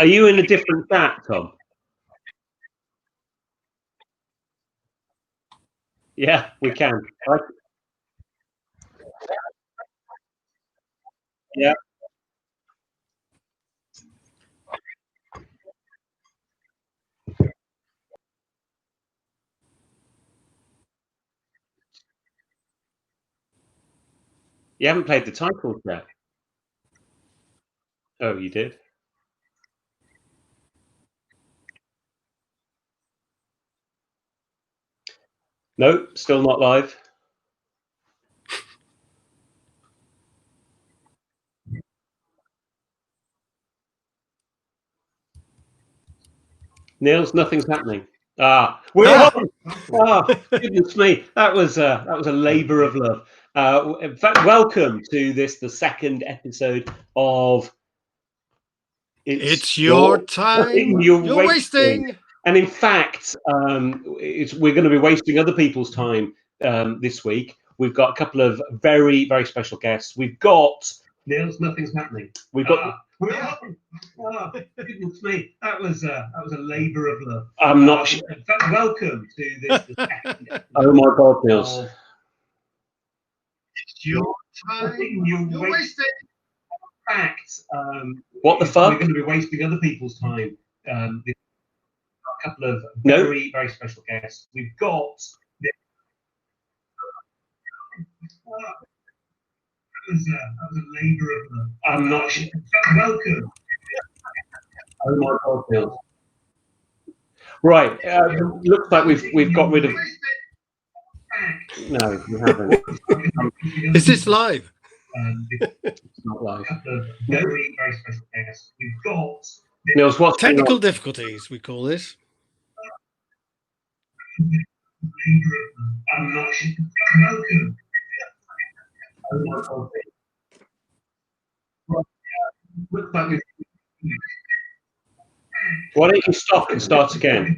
Are you in a different chat, Tom? Yeah, we can. Yeah. You haven't played the title yet. Oh, you did? No, still not live. Niels, nothing's happening. We're on. Goodness me, that was a labour of love. In fact, welcome to the second episode of It's your time. You're wasting. And in fact, we're going to be wasting other people's time this week. We've got a couple of very, very special guests. We've got Niels, nothing's happening. We've got. Goodness me, that was a labour of love. I'm not sure. In fact, welcome to the second episode. Oh my God, Niels! It's your time. You're wasting. In fact, what the fuck? We're going to be wasting other people's time. A couple of very, very special guests. We've got. That was a labour of love. I'm not sure. Welcome. Oh my God, Niels. Right. Looks like we've got rid of. No, we haven't. Is this live? It's not live. Very, very special guests. We've got. Niels, what's Technical difficulties, we call this. I'm not sure. Welcome. Oh my God. Looks like we've. Why don't you stop and start again?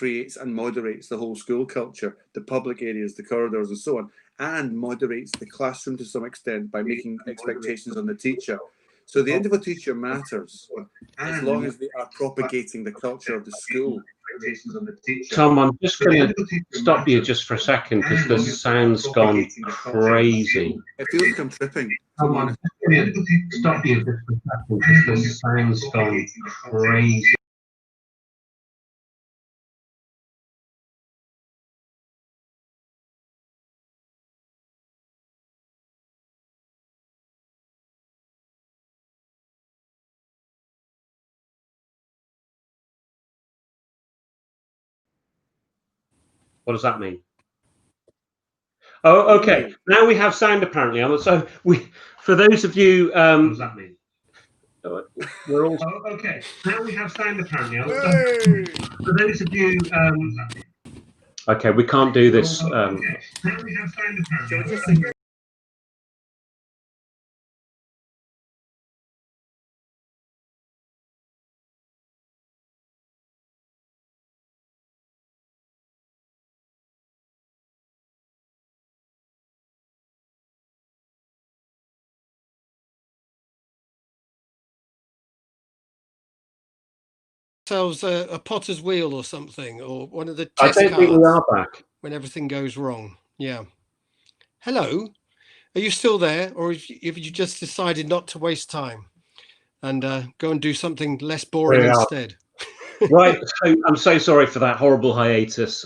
creates and moderates the whole school culture, the public areas, the corridors, and so on, and moderates the classroom to some extent by making expectations on the teacher. So the individual teacher matters as long as they are propagating the culture of the school. Tom, I'm just going to stop you just for a second because the sound's gone crazy. It feels like I'm tripping. Tom, I'm just going to stop you just for a second because the sound's gone crazy. What does that mean? Oh, okay. Now we have sound apparently. So for those of you, what does that mean? We're all okay. Now we have sound apparently. For those of you, okay, we can't do this. Now we have sound apparently. A potter's wheel or something, or one of the test I don't think we are back. when everything goes wrong. Yeah. Hello, are you still there, or have you just decided not to waste time and go and do something less boring instead? Right. So I'm so sorry for that horrible hiatus.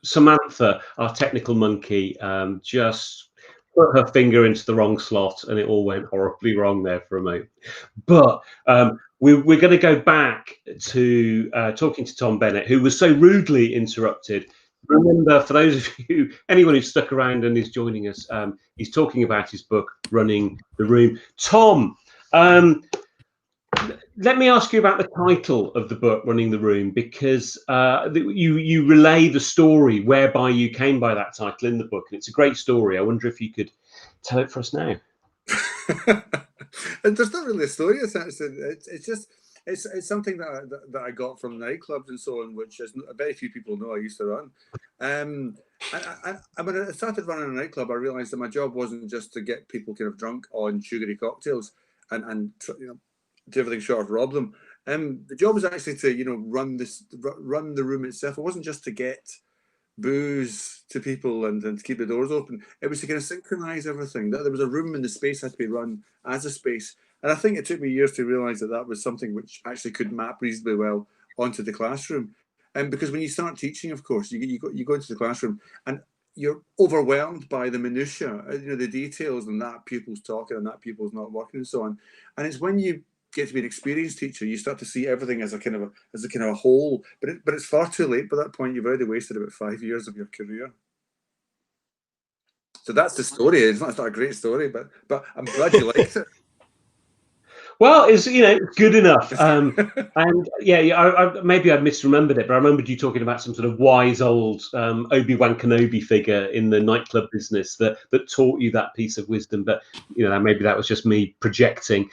Samantha, our technical monkey, just put her finger into the wrong slot and it all went horribly wrong there for a moment. But we're going to go back to talking to Tom Bennett, who was so rudely interrupted. Remember, for those of you, anyone who's stuck around and is joining us, he's talking about his book, Running the Room. Tom, let me ask you about the title of the book, Running the Room, because you relay the story whereby you came by that title in the book, and it's a great story. I wonder if you could tell it for us now. And there's not really a story attached to it. It's just it's something that I got from nightclubs and so on, which is very few people know I used to run. When I started running a nightclub, I realised that my job wasn't just to get people kind of drunk on sugary cocktails and do everything short of rob them. The job was actually to run the room itself. It wasn't just to get booze to people and to keep the doors open. It was to kind of synchronize everything. That there was a room and the space had to be run as a space. And I think it took me years to realize that was something which actually could map reasonably well onto the classroom. And because when you start teaching, of course, you go into the classroom and you're overwhelmed by the minutiae, the details, and that pupil's talking and that pupil's not working and so on. And it's when you get to be an experienced teacher, you start to see everything as a kind of a whole. But it's far too late by that point. You've already wasted about 5 years of your career. So that's the story. It's not a great story, but I'm glad you liked it. Well, it's good enough. And yeah, maybe I misremembered it, but I remembered you talking about some sort of wise old Obi-Wan Kenobi figure in the nightclub business that taught you that piece of wisdom. But maybe that was just me projecting.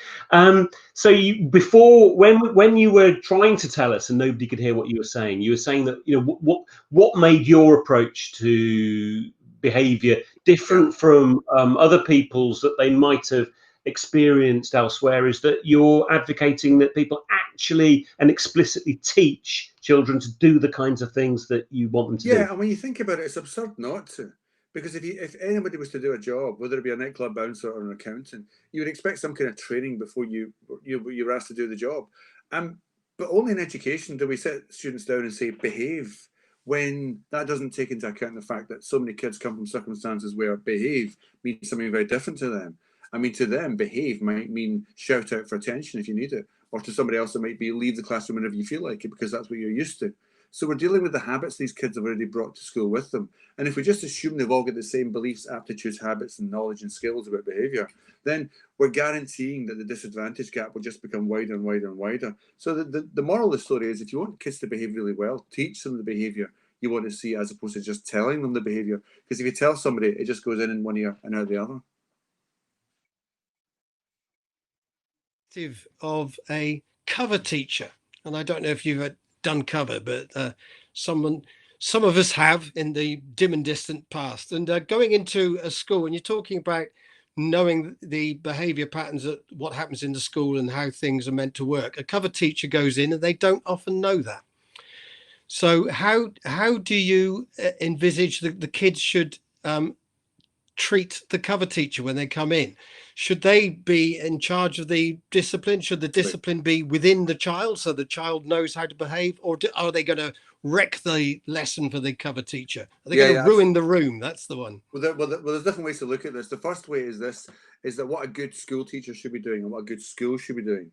So before, when you were trying to tell us and nobody could hear what you were saying that what made your approach to behaviour different from other people's that they might have experienced elsewhere, is that you're advocating that people actually and explicitly teach children to do the kinds of things that you want them to do. Yeah, and when you think about it, it's absurd not to. Because if anybody was to do a job, whether it be a nightclub bouncer or an accountant, you would expect some kind of training before you were asked to do the job. But only in education do we sit students down and say behave, when that doesn't take into account the fact that so many kids come from circumstances where behave means something very different to them. I mean, to them, behave might mean shout out for attention if you need it, or to somebody else it might be leave the classroom whenever you feel like it, because that's what you're used to. So we're dealing with the habits these kids have already brought to school with them. And if we just assume they've all got the same beliefs, aptitudes, habits, and knowledge and skills about behaviour, then we're guaranteeing that the disadvantage gap will just become wider and wider and wider. So the moral of the story is, if you want kids to behave really well, teach them the behaviour you want to see, as opposed to just telling them the behaviour. Because if you tell somebody, it just goes in one ear and out the other. Of a cover teacher, and I don't know if you've done cover, but some of us have in the dim and distant past. And going into a school, and you're talking about knowing the behavior patterns of what happens in the school and how things are meant to work. A cover teacher goes in and they don't often know that. So how do you envisage the kids should treat the cover teacher when they come in? Should they be in charge of the discipline? Should the discipline be within the child so the child knows how to behave? Or are they going to wreck the lesson for the cover teacher? Are they going to ruin the room? That's the one. Well, there's different ways to look at this. The first way is that what a good school teacher should be doing and what a good school should be doing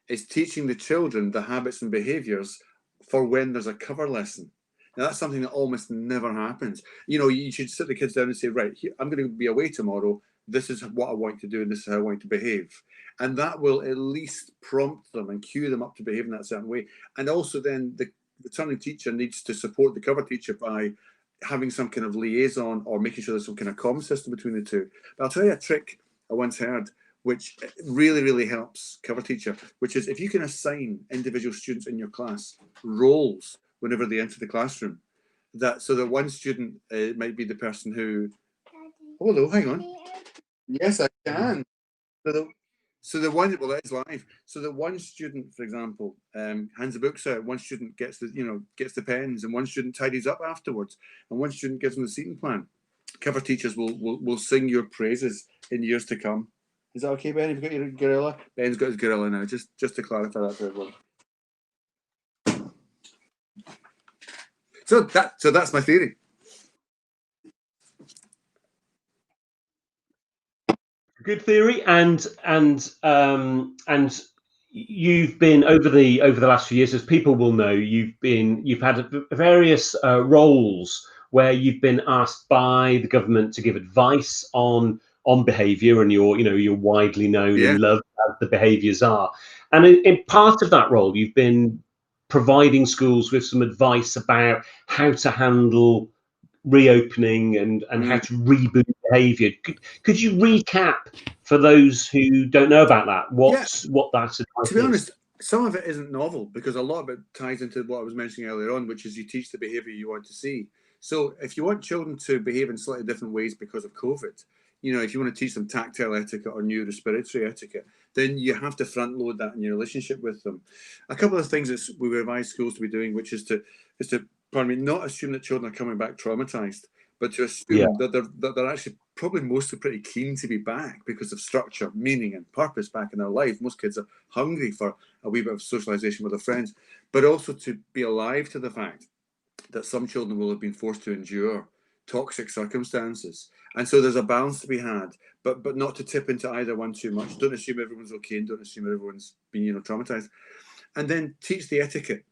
is teaching the children the habits and behaviours for when there's a cover lesson. Now, that's something that almost never happens. You know, you should sit the kids down and say, right, I'm going to be away tomorrow. This is what I want to do, and this is how I want to behave. And that will at least prompt them and cue them up to behave in that certain way. And also then the returning teacher needs to support the cover teacher by having some kind of liaison or making sure there's some kind of comm system between the two. But I'll tell you a trick I once heard, which really, really helps cover teacher, which is if you can assign individual students in your class roles whenever they enter the classroom, so that one student might be the person who, oh, hello, hang on. Yes, I can. So the one, well, that's live. So that one student, for example, hands the books out. One student gets the pens, and one student tidies up afterwards, and one student gives them the seating plan. Cover teachers will sing your praises in years to come. Is that okay, Ben? Have you got your gorilla? Ben's got his gorilla now. Just to clarify that for everyone. So that's my theory. Good theory, and you've been over the last few years, as people will know, you've had various roles where you've been asked by the government to give advice on behaviour, and you're widely known and loved as the behaviours are. And in part of that role, you've been providing schools with some advice about how to handle reopening and how to reboot behaviour. Could you recap for those who don't know about that what that advice to be honest, some of it isn't novel because a lot of it ties into what I was mentioning earlier on, which is you teach the behaviour you want to see. So if you want children to behave in slightly different ways because of COVID, if you want to teach them tactile etiquette or new respiratory etiquette, then you have to front load that in your relationship with them. A couple of things that we advise schools to be doing, which is to not assume that children are coming back traumatized, but to assume that they're actually probably mostly pretty keen to be back because of structure, meaning, and purpose back in their life. Most kids are hungry for a wee bit of socialization with their friends, but also to be alive to the fact that some children will have been forced to endure toxic circumstances. And so there's a balance to be had, but not to tip into either one too much. Don't assume everyone's okay and don't assume everyone's been, traumatized. And then teach the etiquette,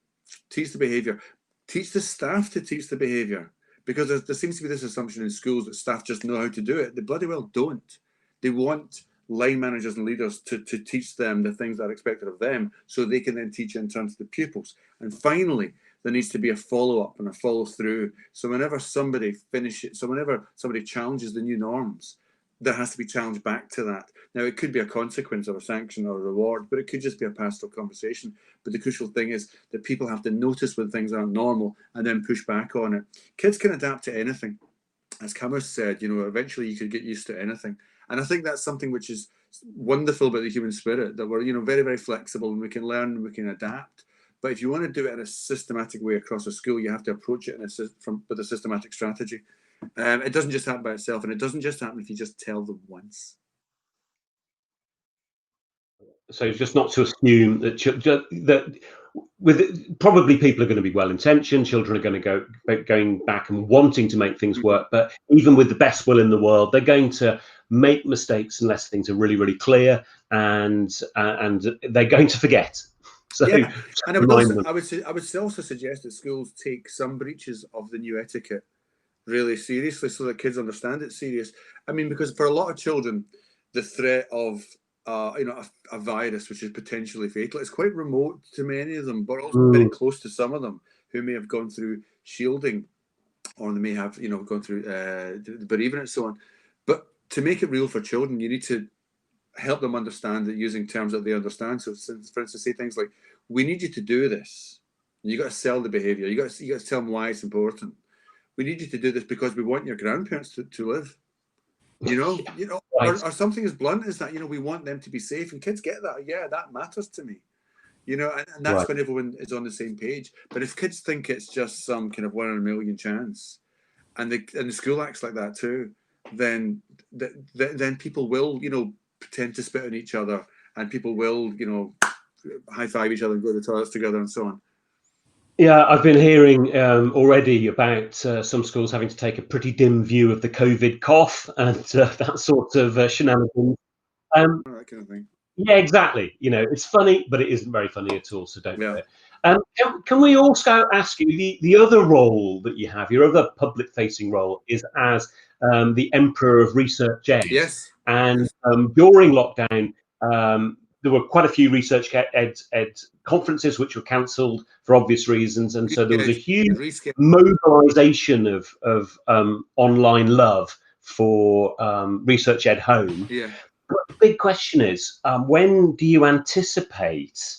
teach the behavior, teach the staff to teach the behavior. Because there seems to be this assumption in schools that staff just know how to do it. They bloody well don't. They want line managers and leaders to teach them the things that are expected of them so they can then teach it in terms of the pupils. And finally, there needs to be a follow-up and a follow-through. So whenever somebody challenges the new norms, there has to be challenge back to that. Now, it could be a consequence or a sanction or a reward, but it could just be a pastoral conversation. But the crucial thing is that people have to notice when things aren't normal and then push back on it. Kids can adapt to anything. As Camus said, eventually you could get used to anything. And I think that's something which is wonderful about the human spirit, that we're, very, very flexible and we can learn and we can adapt. But if you want to do it in a systematic way across a school, you have to approach it with a systematic strategy. It doesn't just happen by itself, and it doesn't just happen if you just tell them once. So just not to assume that probably people are going to be well-intentioned, children are going to going back and wanting to make things work, but even with the best will in the world, they're going to make mistakes unless things are really, really clear, and they're going to forget. So, and I would also suggest that schools take some breaches of the new etiquette really seriously so that kids understand it's serious. I mean, because for a lot of children, the threat of a virus which is potentially fatal is quite remote to many of them, but also very close to some of them who may have gone through shielding, or they may have gone through the bereavement and so on. But to make it real for children, you need to help them understand that using terms that they understand. So, for instance, say things like, "We need you to do this," You got to sell the behaviour. You got to tell them why it's important. We need you to do this because we want your grandparents to live. Right. Or something as blunt as that. We want them to be safe, and kids get that. Yeah, that matters to me. And that's Right. when everyone is on the same page. But if kids think it's just some kind of 1 in a million chance, and the school acts like that too, then people will, pretend to spit on each other, and people will, high five each other and go to the toilets together and so on. Yeah, I've been hearing already about some schools having to take a pretty dim view of the COVID cough and that sort of shenanigans. That kind of thing. Yeah, exactly. It's funny, but it isn't very funny at all, so don't do Yeah. it. Can we also ask you, the other role that you have, your other public-facing role, is as the Emperor of Research Ed. Yes. And during lockdown, there were quite a few Research Ed conferences which were cancelled for obvious reasons, and so there was a huge mobilisation of online love for Research Ed Home. Yeah. But the big question is, when do you anticipate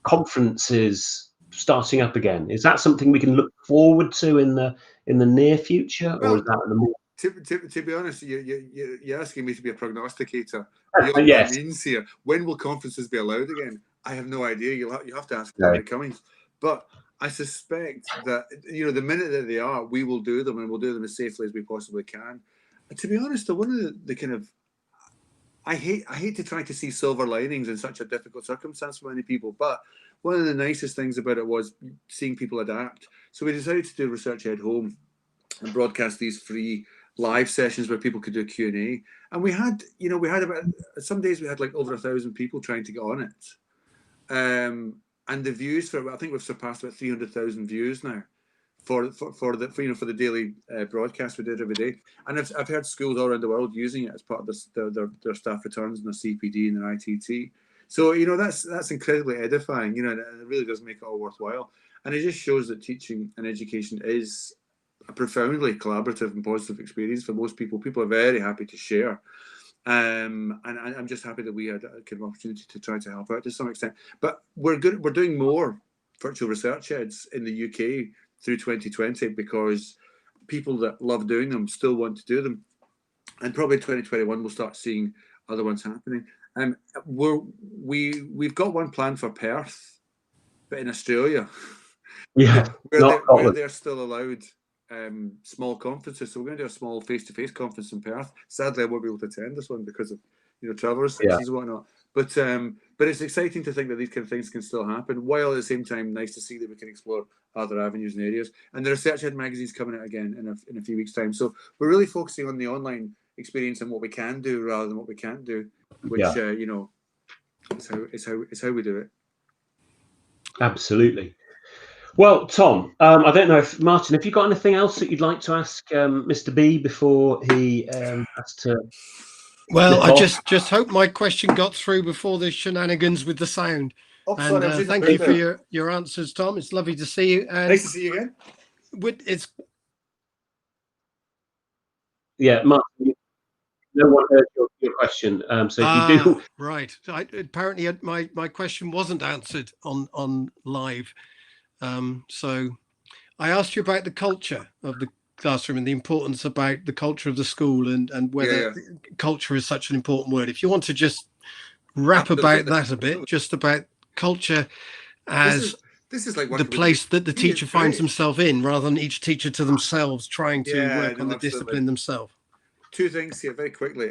conferences starting up again? Is that something we can look forward to in the near future, or is that the more? To be honest, you're asking me to be a prognosticator. Beyond Yes. That means here, when will conferences be allowed again? I have no idea. You have to ask Dominic Cummings. But I suspect that the minute that they are, we will do them, and we'll do them as safely as we possibly can. And to be honest, though, one of the kind of I hate to try to see silver linings in such a difficult circumstance for many people, but one of the nicest things about it was seeing people adapt. So we decided to do Research Ed Home and broadcast these free live sessions where people could do Q&A. And we had about, some days we had like over 1,000 people trying to get on it. And the views I think we've surpassed about 300,000 views now for the daily broadcast we did every day. And I've heard schools all around the world using it as part of their staff returns and their CPD and their ITT. So that's incredibly edifying, and it really does make it all worthwhile. And it just shows that teaching and education is a profoundly collaborative and positive experience for most people. People are very happy to share. And I'm just happy that we had a kind of opportunity to try to help out to some extent. But we're doing more virtual research eds in the UK through 2020 because people that love doing them still want to do them. And probably 2021 we'll start seeing other ones happening. We've got one planned for Perth, but in Australia. Yeah, where they're still allowed small conferences. So we're going to do a small face-to-face conference in Perth. Sadly, I won't be able to attend this one because of travel restrictions and whatnot. But it's exciting to think that these kind of things can still happen, while at the same time nice to see that we can explore other avenues and areas. And the Research Ed magazine's coming out again in a few weeks' time. So we're really focusing on the online experience and what we can do rather than what we can't do, which is how we do it. Absolutely. Well, Tom, I don't know if Martin, have you got anything else that you'd like to ask Mr. B before he has to? Well, I just hope my question got through before the shenanigans with the sound. And thank you for your answers, Tom. It's lovely to see you. And nice to see you again. Yeah, Martin, no one heard your question. So if you do, right. Apparently, my question wasn't answered on live. So I asked you about the culture of the classroom and the importance about the culture of the school and whether culture is such an important word. If you want to just wrap about that a bit, just about culture as this is like the place that the teacher finds himself in, rather than each teacher to themselves trying to work on the discipline themselves. Two things here very quickly.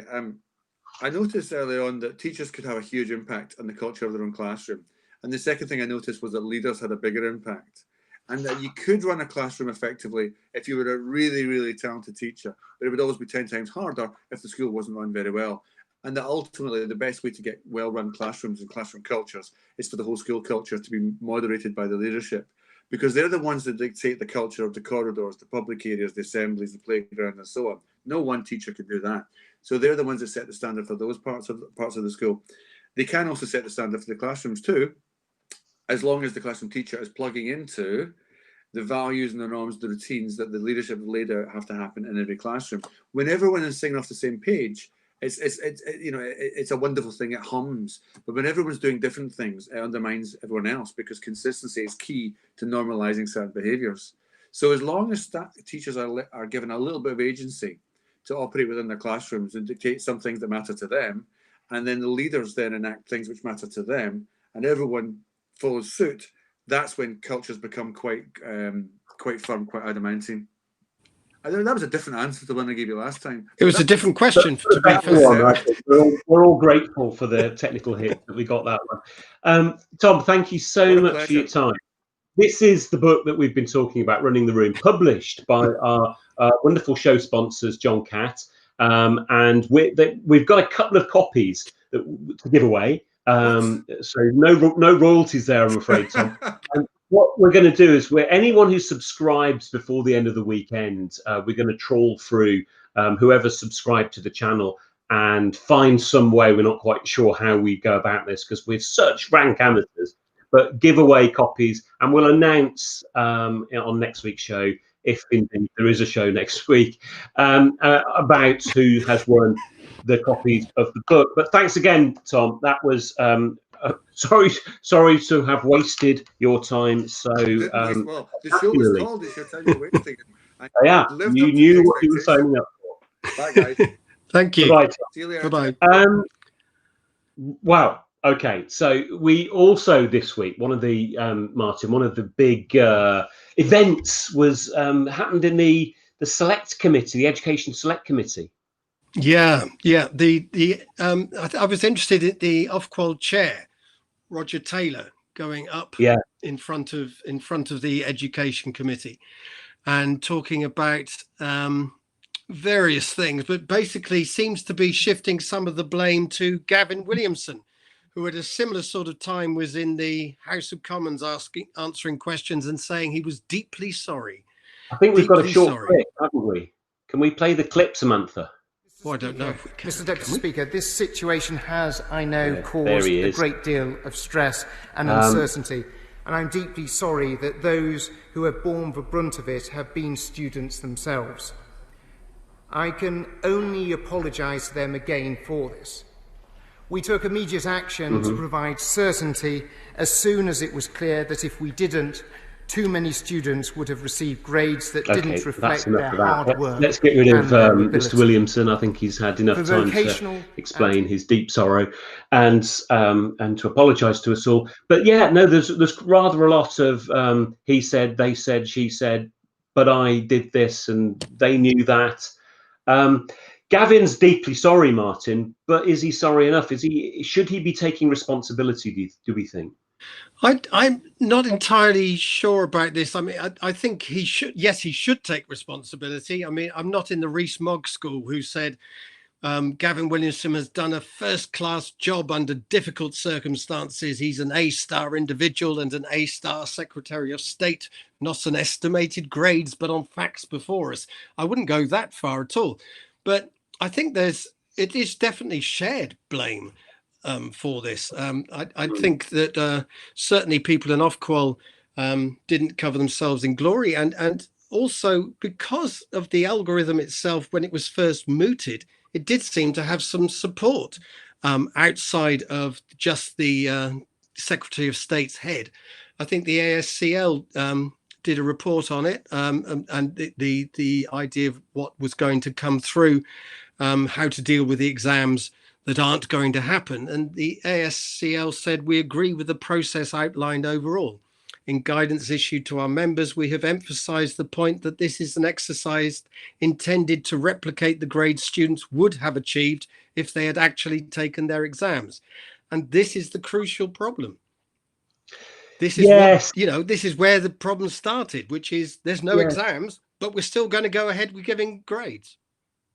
I noticed earlier on that teachers could have a huge impact on the culture of their own classroom. And the second thing I noticed was that leaders had a bigger impact. And that you could run a classroom effectively if you were a really, really talented teacher, but it would always be 10 times harder if the school wasn't run very well. And that ultimately the best way to get well-run classrooms and classroom cultures is for the whole school culture to be moderated by the leadership, because they're the ones that dictate the culture of the corridors, the public areas, the assemblies, the playground, and so on. No one teacher can do that. So they're the ones that set the standard for those parts of the school. They can also set the standard for the classrooms too, as long as the classroom teacher is plugging into the values and the norms, the routines that the leadership laid out have to happen in every classroom. When everyone is singing off the same page it's a wonderful thing. It hums, but when everyone's doing different things, it undermines everyone else, because consistency is key to normalizing certain behaviors. So as long as teachers are given a little bit of agency to operate within their classrooms and dictate some things that matter to them, and then the leaders then enact things which matter to them, and everyone follows suit, that's when cultures become quite firm, quite adamantine. I think that was a different answer to the one I gave you last time. It was a different question, to be fair. We're all grateful for the technical hit that we got that one. Tom, thank you so much for your time. This is the book that we've been talking about, Running the Room, published by our wonderful show sponsors, John Catt. And we've got a couple of copies to give away. So no royalties there, I'm afraid, Tom. And what we're going to do is, anyone who subscribes before the end of the weekend, we're going to trawl through whoever subscribed to the channel and find some way. We're not quite sure how we go about this, because we're such rank amateurs, but give away copies, and we'll announce on next week's show, if indeed there is a show next week, about who has won the copies of the book. But thanks again, Tom. That was sorry to have wasted your time. So the show was called "It's Your Time You're Wasting." Yeah, you knew what you were signing up for. Bye, guys. Thank you. Bye. See you later. Bye. Wow. Okay. So we also this week, one of the Martin, one of the big events was happened in the select committee, the education select committee. Yeah. I was interested in the Ofqual chair, Roger Taylor, going up in front of the education committee and talking about various things, but basically seems to be shifting some of the blame to Gavin Williamson, who at a similar sort of time was in the House of Commons answering questions and saying he was deeply sorry. I think we've got a short clip, haven't we? Can we play the clip, Samantha? Well, I don't know. Mr. Deputy Speaker, this situation has, I know, caused a great deal of stress and uncertainty, and I'm deeply sorry that those who have borne the brunt of it have been students themselves. I can only apologise to them again for this. We took immediate action to provide certainty as soon as it was clear that if we didn't, too many students would have received grades that didn't reflect their hard work. Let's get rid of Mr. Williamson. I think he's had enough time to explain his deep sorrow and to apologise to us all. But yeah, no, there's rather a lot of he said, they said, she said, but I did this and they knew that. Gavin's deeply sorry, Martin, but is he sorry enough? Should he be taking responsibility, do we think? I'm not entirely sure about this. I mean, I think he should. Yes, he should take responsibility. I mean, I'm not in the Rees-Mogg school who said Gavin Williamson has done a first-class job under difficult circumstances. He's an A-star individual and an A-star Secretary of State, not on estimated grades, but on facts before us. I wouldn't go that far at all. But I think it is definitely shared blame for this. I think that certainly people in Ofqual didn't cover themselves in glory, and also because of the algorithm itself, when it was first mooted, it did seem to have some support outside of just the Secretary of State's head. I think the ASCL did a report on it, and the idea of what was going to come through, how to deal with the exams that aren't going to happen. And the ASCL said, we agree with the process outlined overall. In guidance issued to our members, we have emphasised the point that this is an exercise intended to replicate the grades students would have achieved if they had actually taken their exams. And this is the crucial problem. This is this is where the problem started, which is there's no exams, but we're still going to go ahead with giving grades.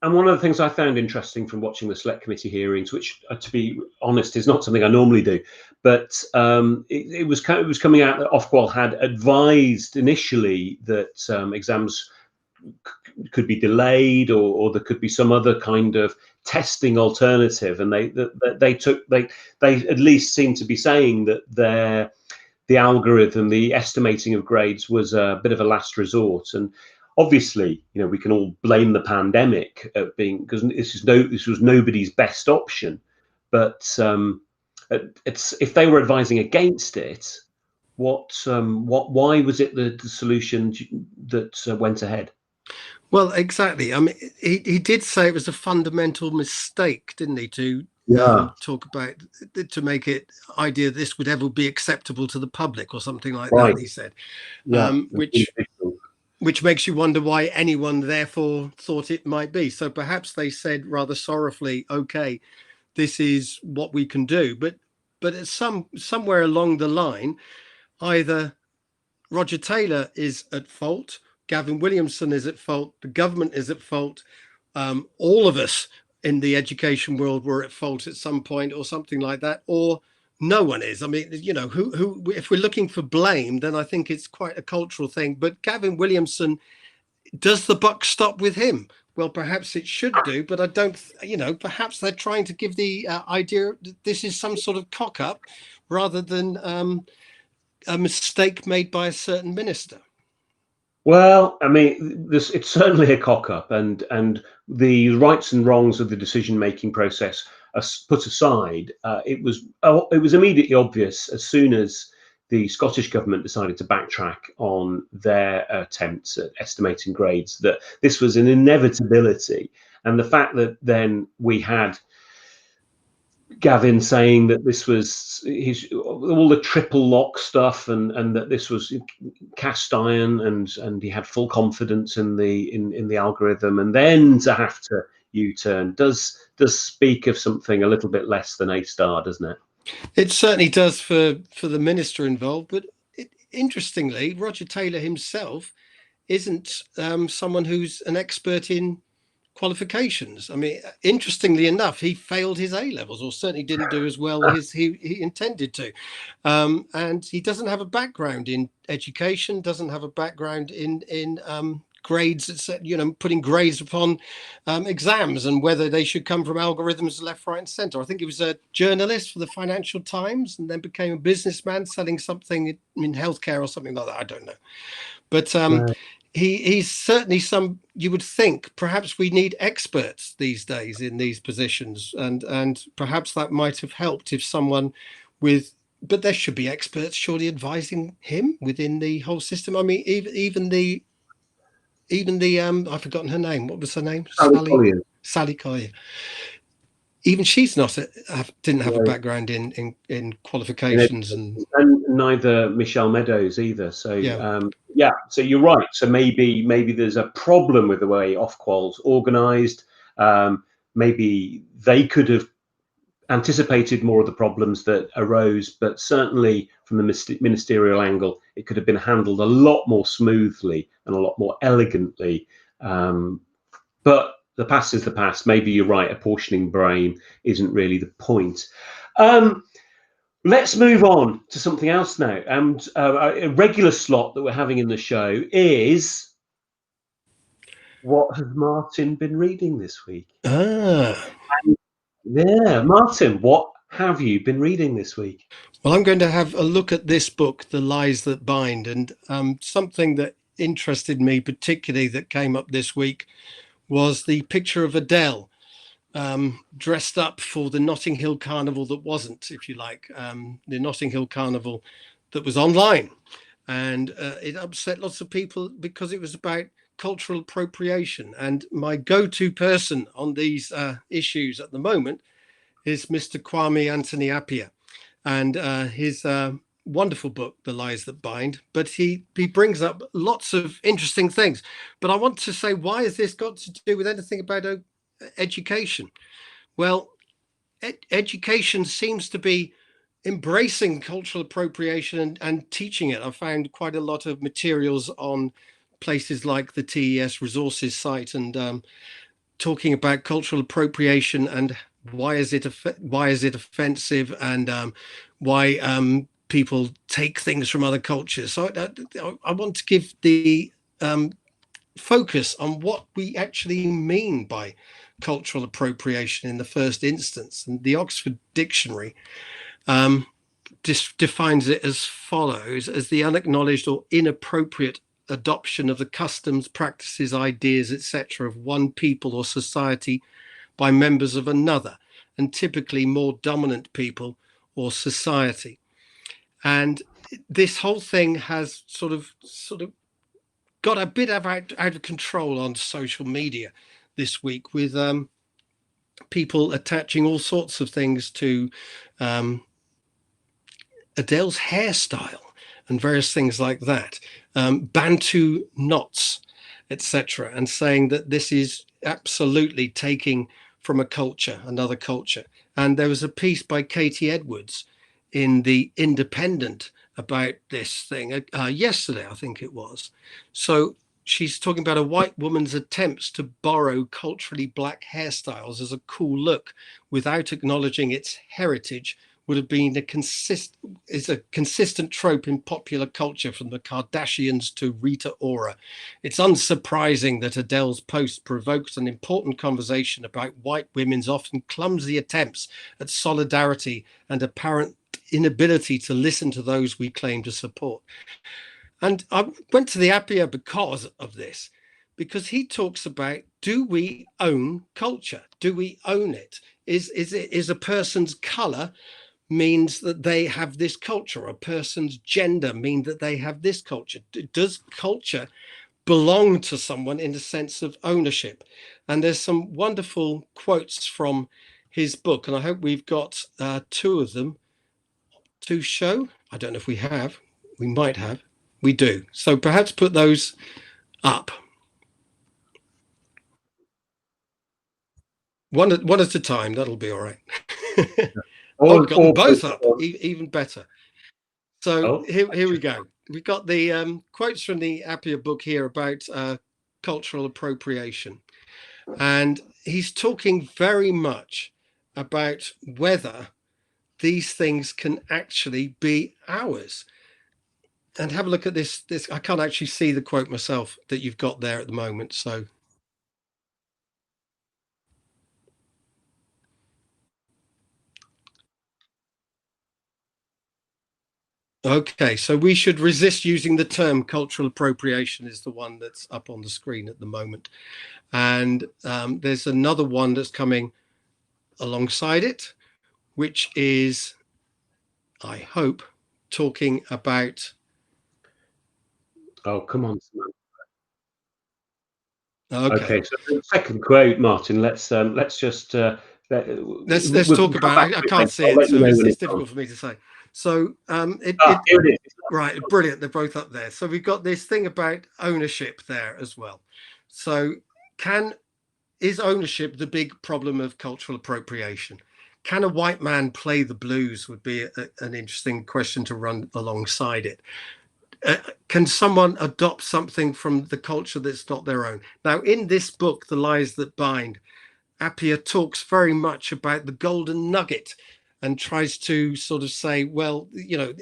And one of the things I found interesting from watching the select committee hearings, which, to be honest, is not something I normally do, but it was coming out that Ofqual had advised initially that exams could be delayed, or there could be some other kind of testing alternative, and they at least seemed to be saying that the algorithm, the estimating of grades, was a bit of a last resort. And obviously, we can all blame the pandemic because this was nobody's best option. But if they were advising against it, why was it the solution that went ahead? Well, exactly. I mean, he did say it was a fundamental mistake, didn't he, to talk about, to make it idea this would ever be acceptable to the public or something like that, he said. Which makes you wonder why anyone therefore thought it might be. So perhaps they said rather sorrowfully, okay, this is what we can do. But at somewhere along the line, either Roger Taylor is at fault, Gavin Williamson is at fault, the government is at fault, all of us in the education world were at fault at some point or something like that, or no one is. I mean, who if we're looking for blame, then I think it's quite a cultural thing. But Gavin Williamson, does the buck stop with him? Well, perhaps it should do, but I don't, perhaps they're trying to give the idea that this is some sort of cock up rather than a mistake made by a certain minister. Well, I mean, it's certainly a cock-up, and the rights and wrongs of the decision-making process are put aside. It was immediately obvious as soon as the Scottish government decided to backtrack on their attempts at estimating grades that this was an inevitability, and the fact that then we had Gavin saying that this was all the triple lock stuff, and that this was cast iron, and he had full confidence in the algorithm, and then to have to U-turn does speak of something a little bit less than A-star, doesn't it? It certainly does for the minister involved, but interestingly, Roger Taylor himself isn't someone who's an expert in qualifications. I mean, interestingly enough, he failed his A-levels, or certainly didn't do as well as he intended to. And he doesn't have a background in education, doesn't have a background in grades, putting grades upon exams and whether they should come from algorithms left, right, and center. I think he was a journalist for the Financial Times and then became a businessman selling something in healthcare or something like that. I don't know. But he's certainly you would think perhaps we need experts these days in these positions, and perhaps that might have helped if someone but there should be experts surely advising him within the whole system. I mean, even the I've forgotten her name. What was her name? Sally Collier. Even she's didn't have a background in qualifications, and neither Michelle Meadows either. So so you're right. So maybe there's a problem with the way Ofqual's organised. Maybe they could have anticipated more of the problems that arose, but certainly from the ministerial angle, it could have been handled a lot more smoothly and a lot more elegantly. But the past is the past. Maybe you're right. Apportioning blame isn't really the point. Let's move on to something else now. And a regular slot that we're having in the show is, what has Martin been reading this week? Martin, what have you been reading this week? Well, I'm going to have a look at this book, The Lies That Bind, and something that interested me particularly that came up this week was the picture of Adele dressed up for the Notting Hill Carnival that wasn't, if you like, the Notting Hill Carnival that was online. And it upset lots of people because it was about cultural appropriation. And my go-to person on these issues at the moment is Mr. Kwame Anthony Appiah, and his wonderful book, The Lies That Bind. But he brings up lots of interesting things. But I want to say, why has this got to do with anything about education? Well, education seems to be embracing cultural appropriation and teaching it. I found quite a lot of materials on places like the TES resources site, and talking about cultural appropriation and why is it offensive, and why people take things from other cultures. So I want to give the focus on what we actually mean by cultural appropriation in the first instance. And the Oxford Dictionary defines it as follows: as the unacknowledged or inappropriate adoption of the customs, practices, ideas, etc. of one people or society by members of another, and typically more dominant people or society. And this whole thing has sort of got a bit out of control on social media this week, with people attaching all sorts of things to Adele's hairstyle and various things like that, Bantu knots, etc., and saying that this is absolutely taking from a culture, another culture. And there was a piece by Katie Edwards in the Independent about this thing yesterday, I think it was. So she's talking about a white woman's attempts to borrow culturally black hairstyles as a cool look without acknowledging its heritage would have been a consistent trope in popular culture, from the Kardashians to Rita Ora. It's unsurprising that Adele's post provoked an important conversation about white women's often clumsy attempts at solidarity and apparent inability to listen to those we claim to support. And I went to the Appiah because of this, because he talks about, do we own culture? Do we own it? Is a person's color means that they have this culture? A person's gender mean that they have this culture? Does culture belong to someone in the sense of ownership? And there's some wonderful quotes from his book, and I hope we've got two of them to show. I don't know if we have. We might have. We do. So perhaps put those up. One at a time. That'll be all right. I've got them both up. Even better. So here we go. We've got the quotes from the Appiah book here about cultural appropriation. And he's talking very much about whether these things can actually be ours. And have a look at this. I can't actually see the quote myself that you've got there at the moment. So okay, so we should resist using the term cultural appropriation is the one that's up on the screen at the moment. And there's another one that's coming alongside it, which is, I hope, talking about. Oh, come on. Okay. So the second quote, Martin. Let's just let's talk about it. I can't see it, so it's difficult for me to say. So here it is. Right, brilliant. They're both up there. So we've got this thing about ownership there as well. So is ownership the big problem of cultural appropriation? Can a white man play the blues would be an interesting question to run alongside it. Can someone adopt something from the culture that's not their own? Now, in this book, The Lies That Bind, Appiah talks very much about the golden nugget and tries to sort of say, well,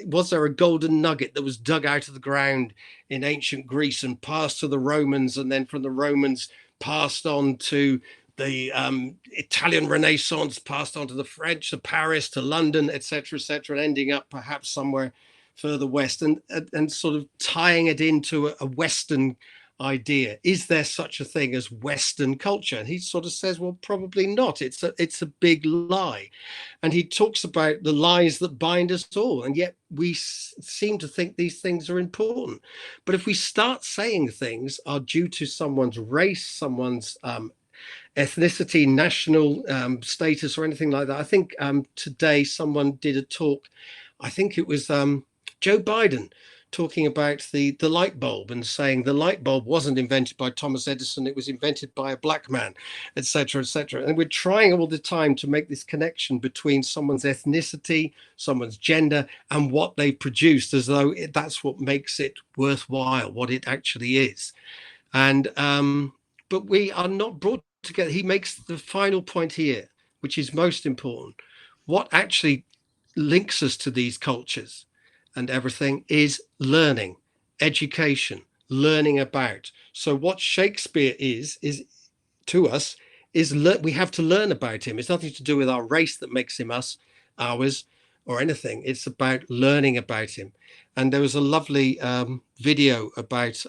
was there a golden nugget that was dug out of the ground in ancient Greece and passed to the Romans, and then from the Romans passed on to the Italian Renaissance, passed on to the French, to Paris, to London, etc., and ending up perhaps somewhere further west, and sort of tying it into a Western idea. Is there such a thing as Western culture? And he sort of says, well, probably not. It's a big lie. And he talks about the lies that bind us all, and yet we seem to think these things are important. But if we start saying things are due to someone's race, someone's ethnicity, national status, or anything like that, I think today someone did a talk, I think it was Joe Biden, talking about the light bulb and saying the light bulb wasn't invented by Thomas Edison, it was invented by a black man, etc., etc. And we're trying all the time to make this connection between someone's ethnicity, someone's gender, and what they produced, as though that's what makes it worthwhile, what it actually is. And but we are not brought together. He makes the final point here, which is most important. What actually links us to these cultures and everything is learning, education, learning about. So what Shakespeare is to us is we have to learn about him. It's nothing to do with our race that makes him ours. or anything. It's about learning about him. And there was a lovely video about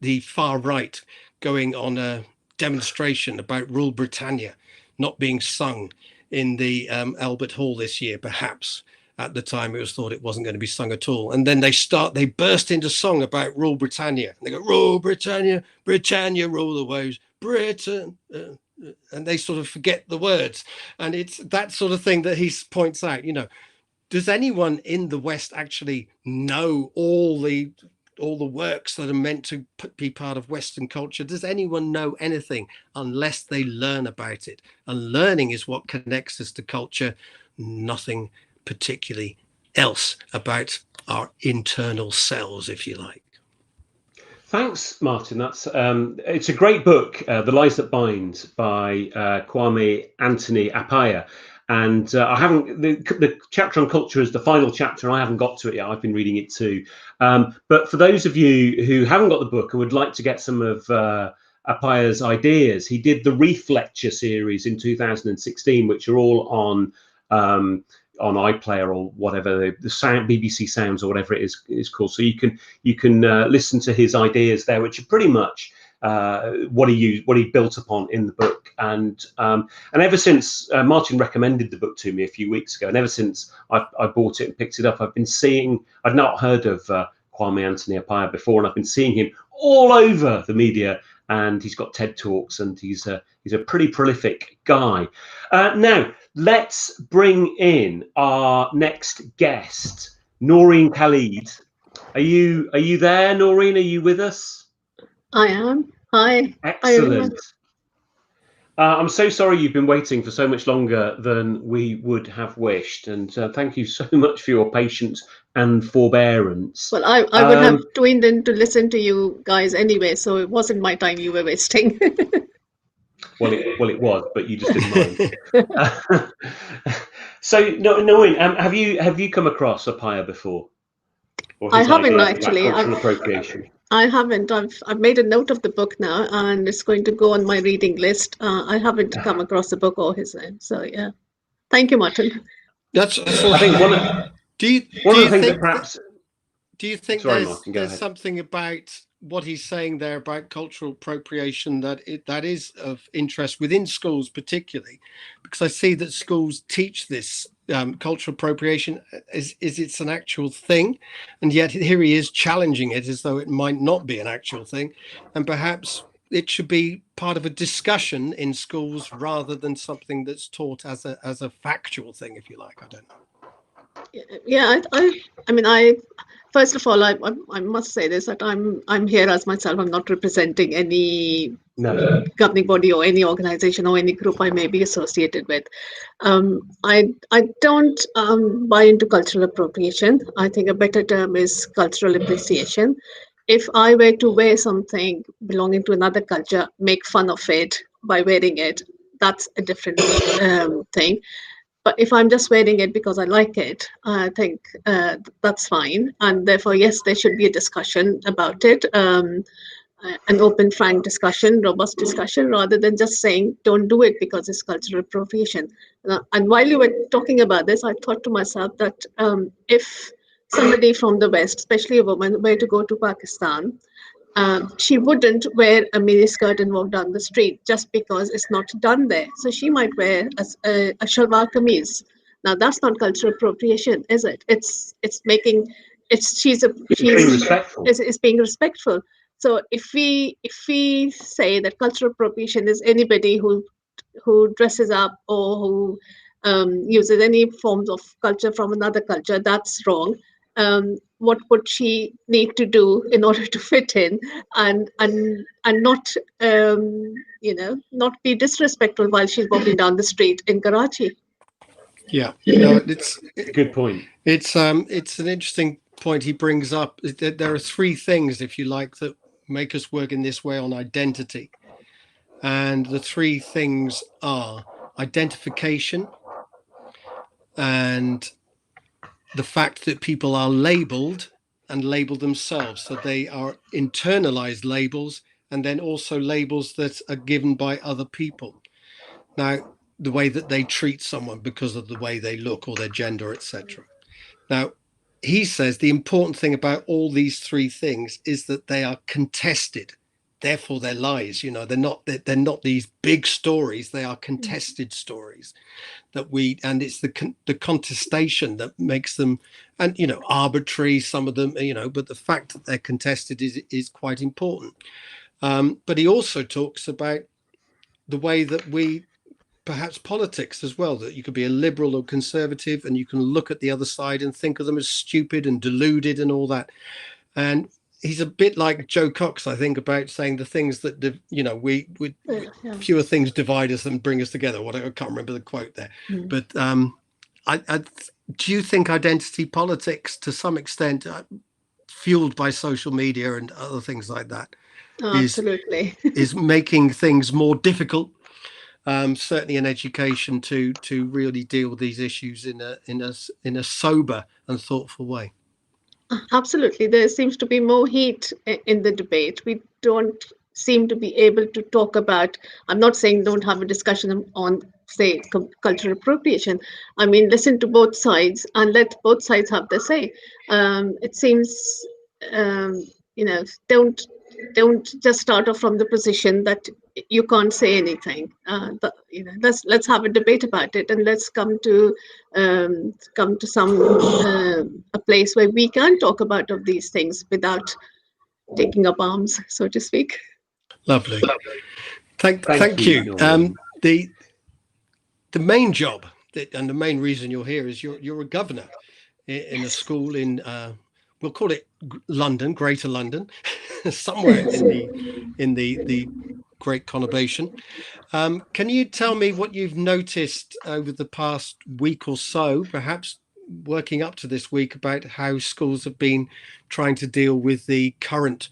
the far right going on a demonstration about Rule Britannia not being sung in the Albert Hall this year. Perhaps at the time it was thought it wasn't going to be sung at all, and then they burst into song about Rule Britannia, and they go, Rule Britannia, Britannia rule the waves, Britain, and they sort of forget the words. And it's that sort of thing that he points out. Does anyone in the West actually know all the works that are meant to be part of Western culture? Does anyone know anything unless they learn about it? And learning is what connects us to culture, nothing particularly else about our internal selves, if you like. Thanks, Martin. That's it's a great book, The Lies That Bind, by Kwame Anthony Appiah. And I haven't, the chapter on culture is the final chapter. I haven't got to it yet. I've been reading it too. But for those of you who haven't got the book and would like to get some of Appiah's ideas, he did the Reef Lecture series in 2016, which are all on iPlayer or whatever, the sound, BBC Sounds or whatever it is called. So you can listen to his ideas there, which are pretty much what he built upon in the book. And ever since Martin recommended the book to me a few weeks ago, and ever since I bought it and picked it up, I'd not heard of Kwame Anthony Appiah before, and I've been seeing him all over the media, and he's got TED Talks, and he's a pretty prolific guy. Now let's bring in our next guest, Naureen Khalid. Are you there, Naureen? Are you with us? I am. Hi. Excellent. I'm so sorry you've been waiting for so much longer than we would have wished, and thank you so much for your patience and forbearance. Well, I would have tuned in to listen to you guys anyway, so it wasn't my time you were wasting. Well, it was, but you just didn't mind. So, Naureen, have you come across Appiah before? I haven't actually. Cultural appropriation. I haven't. I've made a note of the book now, and it's going to go on my reading list. I haven't come across the book or his name, so yeah. Thank you, Martin. That's. I think one of the things that perhaps. Do you think there's something about what he's saying there about cultural appropriation that is of interest within schools, particularly because I see that schools teach this cultural appropriation is it's an actual thing, and yet here he is challenging it as though it might not be an actual thing, and perhaps it should be part of a discussion in schools rather than something that's taught as a factual thing, if you like. I don't know. Yeah, I mean, first of all, I must say this, that I'm here as myself. I'm not representing any governing body or any organization or any group I may be associated with. I don't buy into cultural appropriation. I think a better term is cultural appreciation. If I were to wear something belonging to another culture, make fun of it by wearing it, that's a different thing. But if I'm just wearing it because I like it, I think that's fine. And therefore, yes, there should be a discussion about it, an open, frank discussion, robust discussion, rather than just saying, don't do it because it's cultural appropriation. And while you were talking about this, I thought to myself that if somebody from the West, especially a woman, were to go to Pakistan, she wouldn't wear a miniskirt and walk down the street just because it's not done there. So she might wear a shalwar kameez. Now that's not cultural appropriation, is it? It's being respectful. It's being respectful. So if we say that cultural appropriation is anybody who dresses up or who uses any forms of culture from another culture, that's wrong. What would she need to do in order to fit in and not not be disrespectful while she's walking down the street in Karachi? Yeah, it's a good point. It's an interesting point he brings up. There are three things, if you like, that make us work in this way on identity, and the three things are identification, and the fact that people are labeled and label themselves. So they are internalized labels, and then also labels that are given by other people. Now, the way that they treat someone because of the way they look or their gender, etc. Now, he says the important thing about all these three things is that they are contested. Therefore, they're lies. You know, they're not these big stories. They are contested stories and it's the contestation that makes them, and you know, arbitrary, some of them, you know, but the fact that they're contested is quite important. But he also talks about the way that we, perhaps politics as well, that you could be a liberal or conservative and you can look at the other side and think of them as stupid and deluded and all that. And he's a bit like Joe Cox, I think, about saying the things that, you know, fewer things divide us than bring us together. I can't remember the quote there. But do you think identity politics, to some extent, fueled by social media and other things like that, absolutely is making things more difficult, certainly in education, to really deal with these issues in a sober and thoughtful way? Absolutely. There seems to be more heat in the debate. We don't seem to be able to talk about, I'm not saying don't have a discussion on, say, cultural appropriation. I mean, listen to both sides and let both sides have their say. It seems, you know, don't just start off from the position that you can't say anything. But, you know, let's have a debate about it, and let's come to some a place where we can talk about of these things without taking up arms, so to speak. Lovely. Thank you. The main job and the main reason you're here is you're a governor in a school in we'll call it London, Greater London, somewhere in the Great Conurbation. Can you tell me what you've noticed over the past week or so, perhaps working up to this week, about how schools have been trying to deal with the current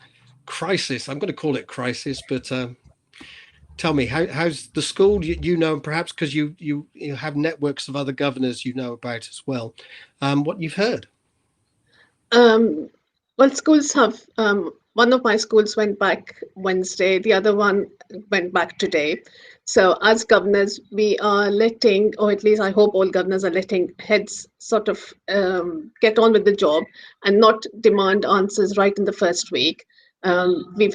crisis? I'm going to call it crisis, but tell me, how's the school? You know, perhaps because you have networks of other governors you know about as well, what you've heard. Well, schools have, one of my schools went back Wednesday, the other one went back today. So as governors, we are letting, or at least I hope all governors are letting heads sort of get on with the job and not demand answers right in the first week. We've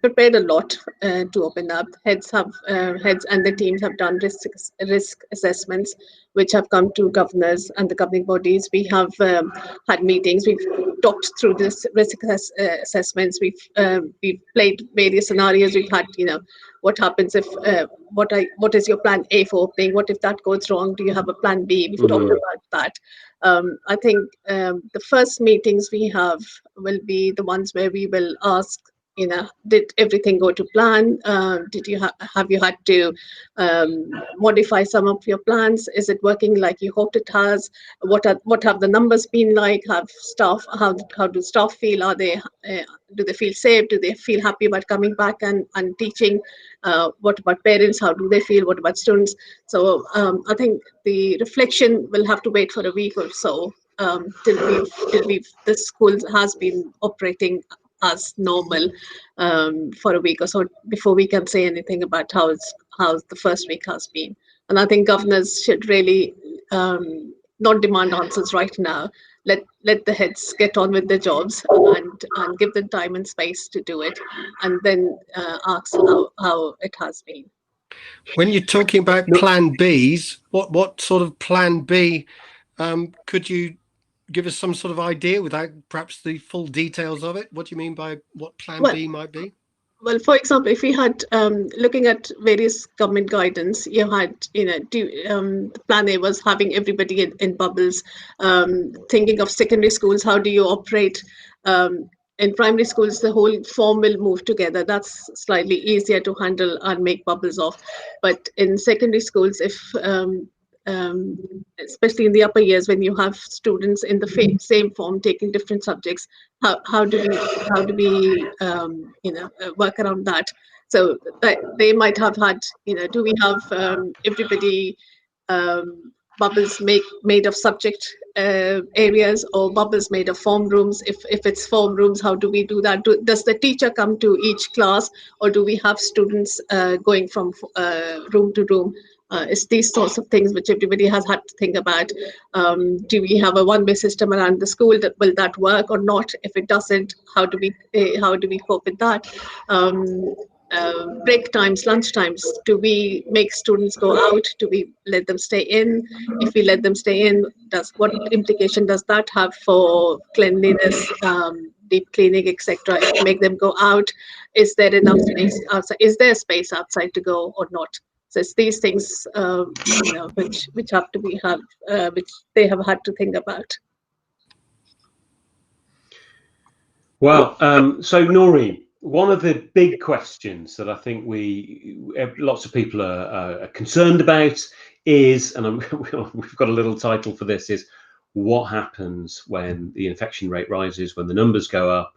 prepared a lot to open up. Heads and the teams have done risk assessments, which have come to governors and the governing bodies. We have had meetings. We've talked through this risk assessments. We've played various scenarios. We've had, you know, what happens if what is your plan A for opening? What if that goes wrong? Do you have a plan B? We've talked about that. I think the first meetings we have will be the ones where we will ask, you know, did everything go to plan? Did you have you had to modify some of your plans? Is it working like you hoped it has? What have the numbers been like? How do staff feel? Are they do they feel safe? Do they feel happy about coming back and teaching? What about parents? How do they feel? What about students? So I think the reflection will have to wait for a week or so till the school has been operating as normal for a week or so before we can say anything about how the first week has been. And I think governors should really not demand answers right now. Let the heads get on with their jobs and give them time and space to do it, and then ask how it has been. When you're talking about plan Bs, what sort of plan B could you give us some sort of idea without perhaps the full details of it? What do you mean by what plan B might be? Well, for example, if we had looking at various government guidance, you had, you know, plan A was having everybody in bubbles. Thinking of secondary schools, how do you operate? In primary schools, the whole form will move together. That's slightly easier to handle and make bubbles of. But in secondary schools, if especially in the upper years, when you have students in the same form taking different subjects, how do we you know, work around that? So they might have had, you know, do we have everybody bubbles made of subject areas or bubbles made of form rooms? If it's form rooms, how do we do that? Does the teacher come to each class, or do we have students going from room to room? It's these sorts of things which everybody has had to think about. Do we have a one-way system around the school? Will that work or not? If it doesn't, how do we cope with that? Break times, lunch times, do we make students go out? Do we let them stay in? If we let them stay in, what implication does that have for cleanliness, deep cleaning, etc.? If we make them go out, is there enough space outside? Is there space outside to go or not? So it's these things, which have to be which they have had to think about. Well, so Naureen, one of the big questions that I think lots of people are concerned about is, and we've got a little title for this, is what happens when the infection rate rises, when the numbers go up?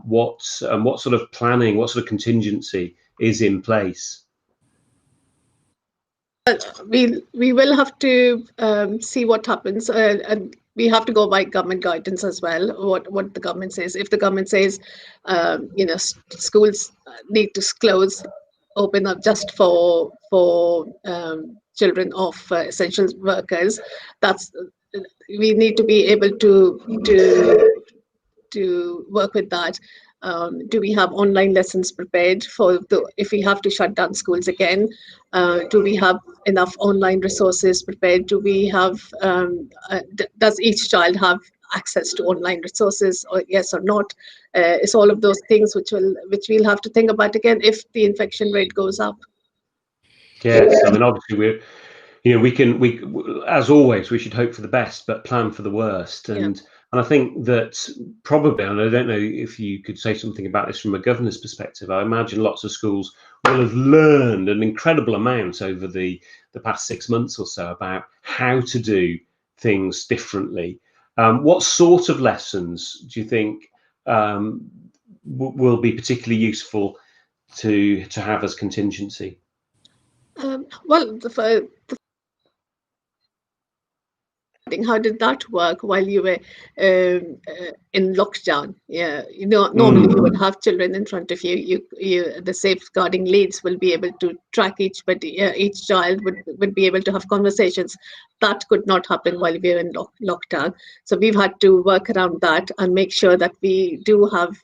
What sort of planning, what sort of contingency is in place? We will have to see what happens, and we have to go by government guidance as well. What the government says. If the government says, schools need to open up just for children of essential workers, we need to be able to work with that. Do we have online lessons prepared if we have to shut down schools again? Do we have enough online resources prepared? Do we have? Does each child have access to online resources, or yes or not? It's all of those things which we'll have to think about again if the infection rate goes up. Yes, I mean obviously we as always we should hope for the best but plan for the worst, and I think that probably, and I don't know if you could say something about this from a governor's perspective, I imagine lots of schools will have learned an incredible amount over the past 6 months or so about how to do things differently. What sort of lessons do you think will be particularly useful to have as contingency? How did that work while you were in lockdown? Normally you would have children in front of you. The safeguarding leads will be able to track each child would be able to have conversations. That could not happen while we were in lockdown. So we've had to work around that and make sure that we do have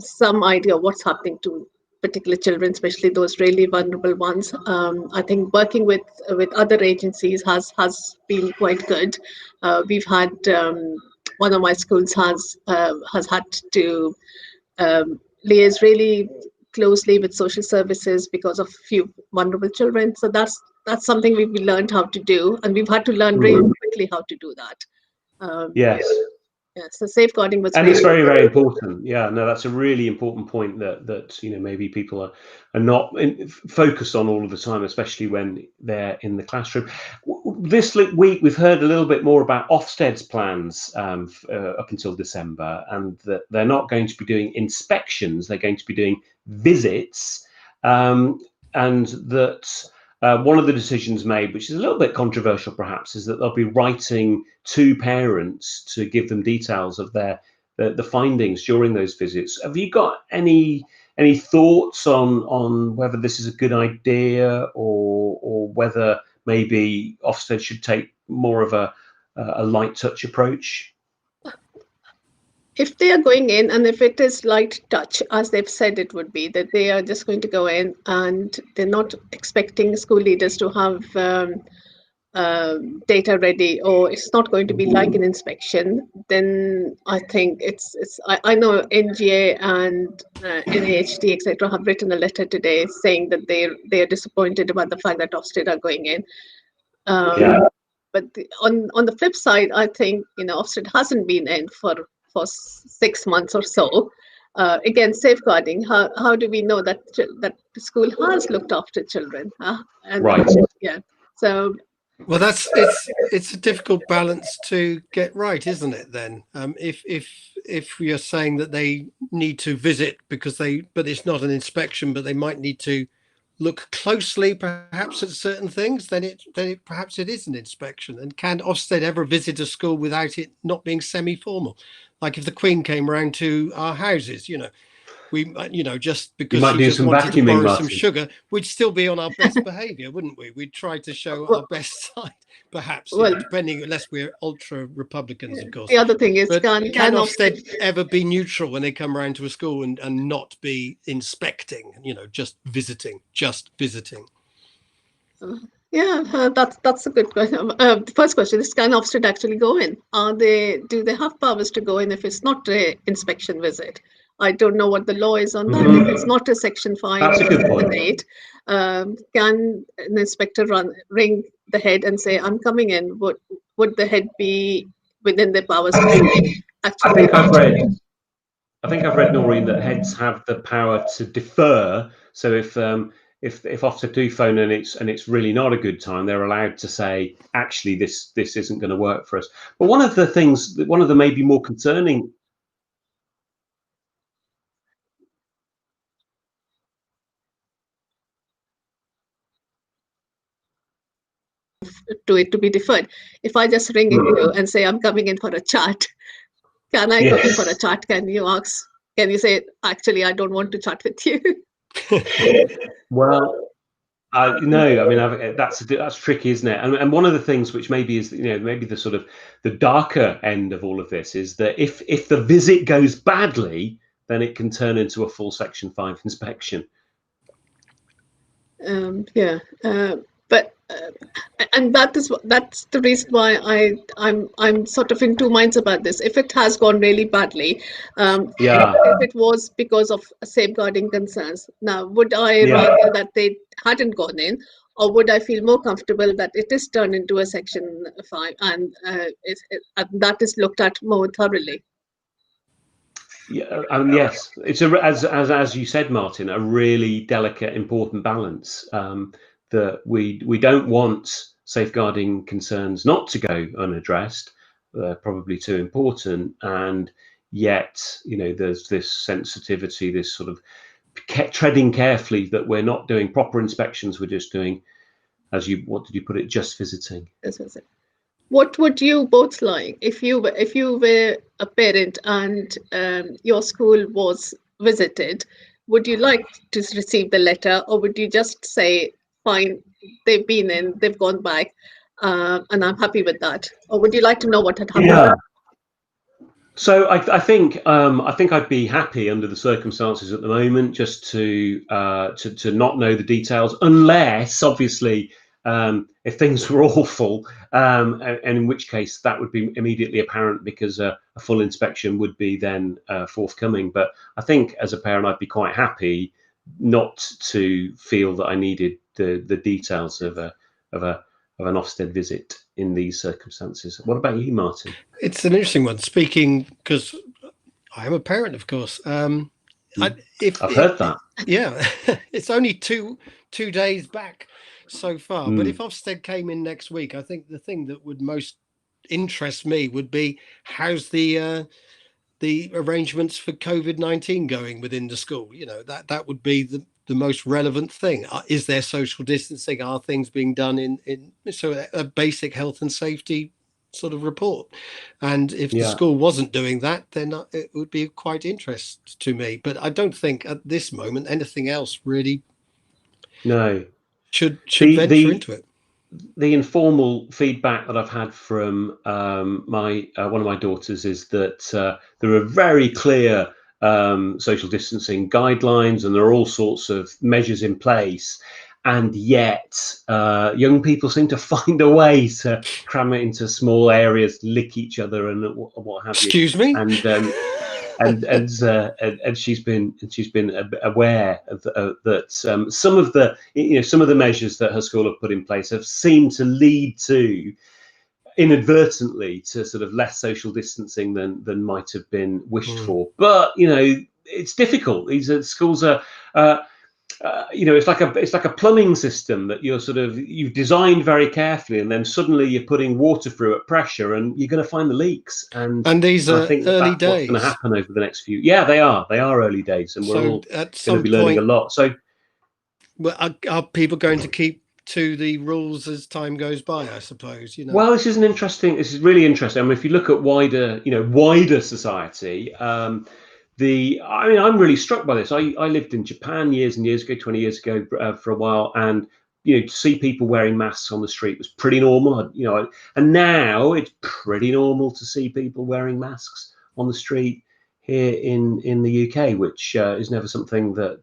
some idea of what's happening to particular children, especially those really vulnerable ones. I think working with other agencies has been quite good. We've had one of my schools has had to liaise really closely with social services because of few vulnerable children. So that's something we've learned how to do, and we've had to learn really quickly how to do that. Yes. Yeah, so safeguarding was, and it's very, very important. Yeah, no, that's a really important point that maybe people are not focused on all of the time, especially when they're in the classroom. This week, we've heard a little bit more about Ofsted's plans up until December, and that they're not going to be doing inspections; they're going to be doing visits, and that. One of the decisions made, which is a little bit controversial perhaps, is that they'll be writing to parents to give them details of the findings during those visits. Have you got any thoughts on whether this is a good idea, or whether maybe Ofsted should take more of a light touch approach? If they are going in, and if it is light touch, as they've said it would be, that they are just going to go in and they're not expecting school leaders to have data ready, or it's not going to be like an inspection, then I think I know NGA and NAHD, etc., have written a letter today saying that they are disappointed about the fact that Ofsted are going in. But on the flip side, I think Ofsted hasn't been in for 6 months or so. Again, safeguarding. How do we know that the school has looked after children? Right. Yeah. So. Well, it's a difficult balance to get right, isn't it? Then, if you're saying that they need to visit but it's not an inspection, but they might need to look closely perhaps at certain things, then perhaps it is an inspection. And can Ofsted ever visit a school without it not being semi-formal? Like if the Queen came around to our houses, we, just because she just wanted to borrow some sugar, we'd still be on our best behaviour, wouldn't we? We'd try to show our best side, perhaps, depending, unless we're ultra Republicans, of course. The other thing is, can Ofsted ever be neutral when they come around to a school and not be inspecting, just visiting? Yeah, that's a good question. The first question is, can Ofsted actually go in? Do they have powers to go in if it's not an inspection visit? I don't know what the law is on that. If it's not a Section 5 or 8, can an inspector ring the head and say, "I'm coming in"? Would the head be within their powers? Actually, I think I've read, Naureen, that heads have the power to defer. So if Ofsted do phone and it's really not a good time, they're allowed to say, actually, this isn't going to work for us. But one of the maybe more concerning to be deferred. If I just ring you and say I'm coming in for a chat, can I go in for a chat? Can you say, actually, I don't want to chat with you? Well, no, I mean, that's tricky, isn't it? And one of the things which maybe is, maybe the sort of the darker end of all of this is that if the visit goes badly, then it can turn into a full Section 5 inspection. And that's the reason why I'm sort of in two minds about this. If it has gone really badly, if it was because of safeguarding concerns, now would I rather that they hadn't gone in, or would I feel more comfortable that it is turned into a Section 5 and that is looked at more thoroughly? Yeah, yes, it's as you said, Martin, a really delicate, important balance. That we don't want safeguarding concerns not to go unaddressed. They're probably too important, and yet there's this sensitivity, this sort of treading carefully, that we're not doing proper inspections. We're just doing, what did you put it, just visiting. That's it. What would you both like if you were a parent and your school was visited? Would you like to receive the letter, or would you just say, fine, they've been in, they've gone back, and I'm happy with that? Or would you like to know what had happened? Yeah. So I think I'd be happy under the circumstances at the moment just to not know the details, unless obviously if things were awful, and in which case that would be immediately apparent, because a full inspection would be then forthcoming. But I think as a parent, I'd be quite happy not to feel that I needed the details of an Ofsted visit in these circumstances. What about you, Martin? It's an interesting one, speaking because I am a parent, of course. I've heard that. Yeah, it's only two days back so far. But if Ofsted came in next week, I think the thing that would most interest me would be, how's the arrangements for COVID-19 going within the school? That would be the most relevant thing. Is there social distancing? Are things being done in a basic health and safety sort of report? And if the school wasn't doing that, then it would be quite interest to me. But I don't think at this moment anything else really should venture into it. The informal feedback that I've had from one of my daughters is that there are very clear social distancing guidelines, and there are all sorts of measures in place, and yet young people seem to find a way to cram it into small areas, lick each other, and what have you. Excuse me. And she's been aware of that some of the measures that her school have put in place have seemed to lead to, inadvertently, to sort of less social distancing than might have been wished for. But it's difficult. These schools are it's like a plumbing system that you've designed very carefully, and then suddenly you're putting water through at pressure, and you're going to find the leaks. And these are early days. What's going to happen over the next few. Yeah, they are early days, and we're all going to be learning a lot. So Well, are people going to keep to the rules as time goes by? I suppose, you know. Well, this is really interesting. I mean, if you look at wider society, I'm really struck by this. I lived in Japan years and years ago, 20 years ago, for a while, and to see people wearing masks on the street was pretty normal. And now it's pretty normal to see people wearing masks on the street here in the UK, which is never something that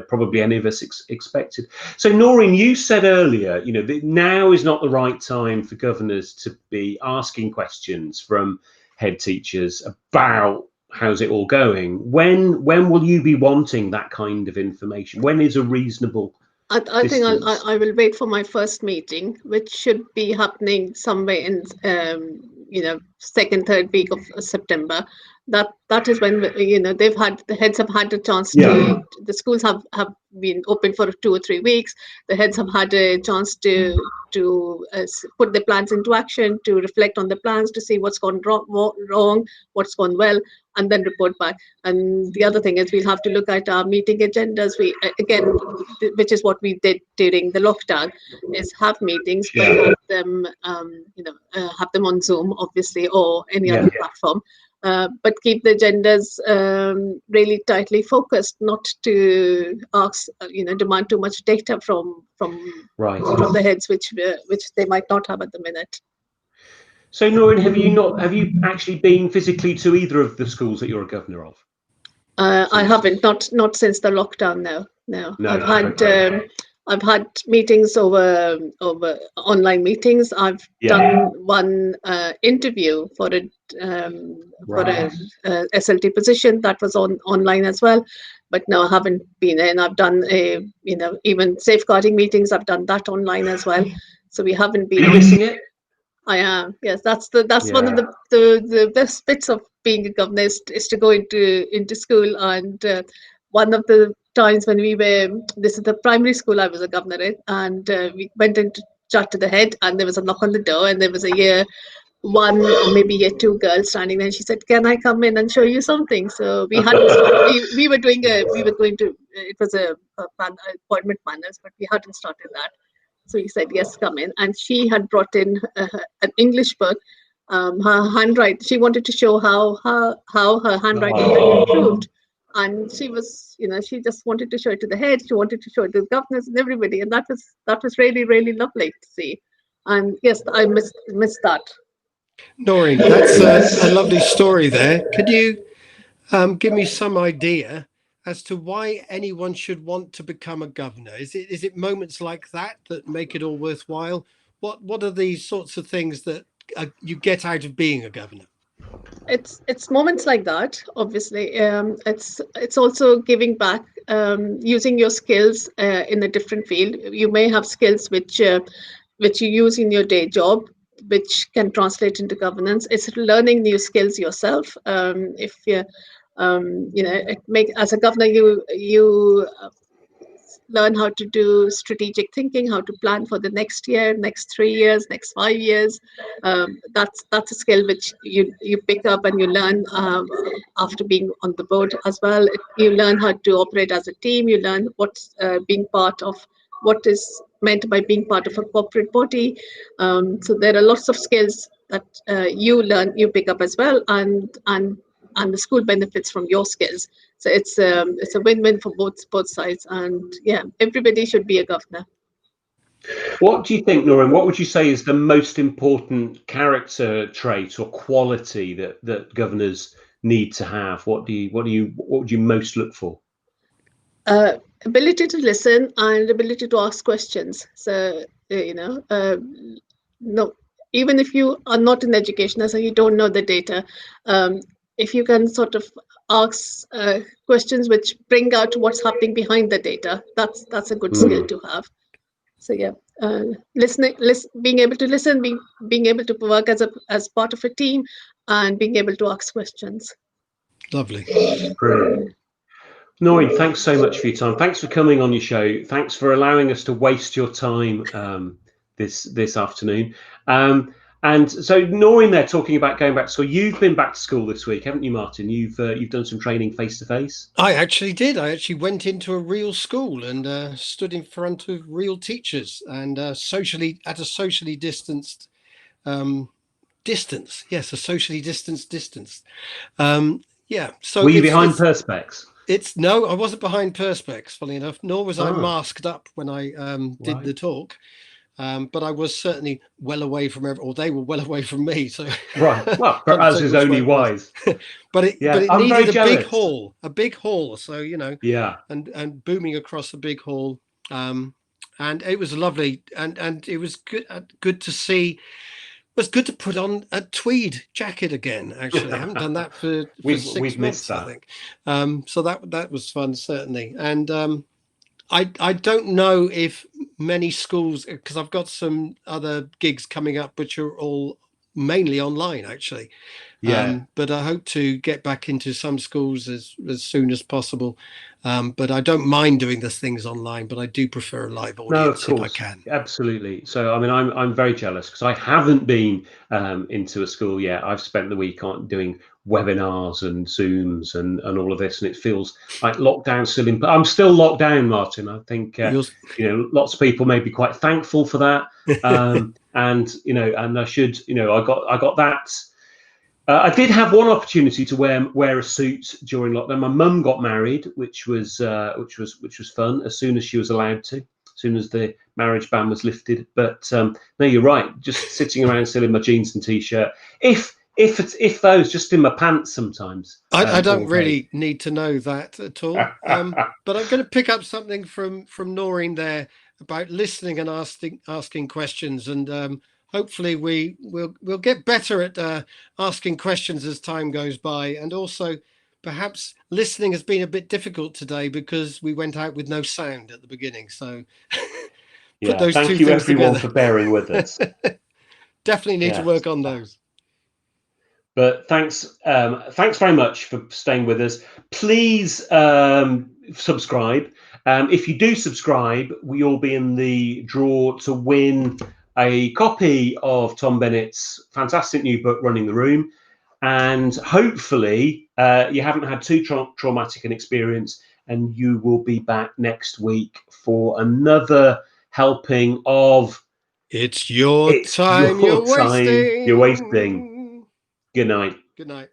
probably any of us expected. So, Naureen, you said earlier, that now is not the right time for governors to be asking questions from head teachers about how's it all going. When will you be wanting that kind of information? When is a reasonable? I think I will wait for my first meeting, which should be happening somewhere in second, third week of September. That is when the heads have had a chance to. The schools have been open for 2 or 3 weeks. The heads have had a chance to put their plans into action, to reflect on the plans, to see what's gone wrong, what's gone well, and then report back. And the other thing is we'll have to look at our meeting agendas. Which is what we did during the lockdown, is have meetings, but have them have them on Zoom, obviously, or any other platform. But keep the agendas really tightly focused, not to ask, demand too much data from the heads, which they might not have at the minute. So, Naureen, have you actually been physically to either of the schools that you're a governor of? I haven't, not since the lockdown. No. I've had meetings over online meetings. I've done one interview for a SLT position that was online as well, but no, I haven't been in. I've done even safeguarding meetings. I've done that online as well. So we haven't been. Are you missing it? I am. Yes, that's one of the best bits of being a governor is to go into school. And one of the times when this is the primary school I was a governor in, and we went in to chat to the head, and there was a knock on the door, and there was a year 1 or maybe year 2 girl standing there, and she said, "Can I come in and show you something?" So we hadn't started. We were going to. It was a appointment manners, but we hadn't started that. So he said, "Yes, come in." And she had brought in an English book. Her handwriting. She wanted to show how her handwriting had improved. And she was, she just wanted to show it to the head. She wanted to show it to the governors and everybody, and that was really, really lovely to see. And yes, I missed that. Noreen, that's a lovely story there. Could you give me some idea as to why anyone should want to become a governor? Is it moments like that make it all worthwhile? What are these sorts of things that you get out of being a governor? It's moments like that, obviously. It's also giving back, using your skills in a different field. You may have skills which you use in your day job, which can translate into governance. It's learning new skills yourself. If you as a governor, you learn how to do strategic thinking, how to plan for the next year, next 3 years, next 5 years. That's a skill which you pick up and you learn after being on the board as well. You learn how to operate as a team. You learn what's being part of what is meant by being part of a corporate body. So there are lots of skills that you learn, you pick up as well, and the school benefits from your skills. So it's a win-win for both sides, and yeah, everybody should be a governor. What do you think, Naureen? What would you say is the most important character trait or quality that governors need to have? What would you most look for? Ability to listen and ability to ask questions. So no, even if you are not in education, so you don't know the data, if you can sort of ask questions which bring out what's happening behind the data, that's a good skill to have. So yeah, being able to listen, being able to work as part of a team, and being able to ask questions. Lovely. Brilliant. Naureen, thanks so much for your time. Thanks for coming on your show. Thanks for allowing us to waste your time this afternoon. And so Noreen, they're talking about going back to school. You've been back to school this week, haven't you, Martin? You've done some training face to face. I actually did. I actually went into a real school and stood in front of real teachers and socially distanced distance. Yes, a socially distanced distance. Yeah. So were you behind perspex? No, I wasn't behind perspex, funny enough, nor was I masked up when I did the talk. But I was certainly well away from or they were well away from me. So right, well, for us is only wise. but it needed a big hall. So yeah, and booming across a big hall, and it was lovely, and it was good to see. It was good to put on a tweed jacket again. Actually, I haven't done that for 6 months. Missed that. I think. So that was fun, certainly, and. I don't know if many schools, because I've got some other gigs coming up, which are all mainly online, actually. Yeah. But I hope to get back into some schools as soon as possible. But I don't mind doing the things online, but I do prefer a live audience if I can. Absolutely. So, I mean, I'm very jealous because I haven't been into a school yet. I've spent the week on doing webinars and Zooms and all of this, and it feels like lockdown still in. I'm still locked down, Martin. I think lots of people may be quite thankful for that, and and I should, I got that. I did have one opportunity to wear a suit during lockdown. My mum got married, which was fun as soon as she was allowed to, as soon as the marriage ban was lifted. But no, you're right. Just sitting around still in my jeans and t-shirt. If those, just in my pants sometimes. I don't really need to know that at all. But I'm going to pick up something from Naureen there about listening and asking questions, and hopefully we'll get better at asking questions as time goes by. And also, perhaps listening has been a bit difficult today because we went out with no sound at the beginning. So put those two things together. Thank you everyone for bearing with us. Definitely need to work on those. But thanks very much for staying with us. Please subscribe. If you do subscribe, you'll be in the draw to win a copy of Tom Bennett's fantastic new book, Running the Room. And hopefully you haven't had too traumatic an experience, and you will be back next week for another helping of It's Your Time You're Wasting. You're wasting. Good night. Good night.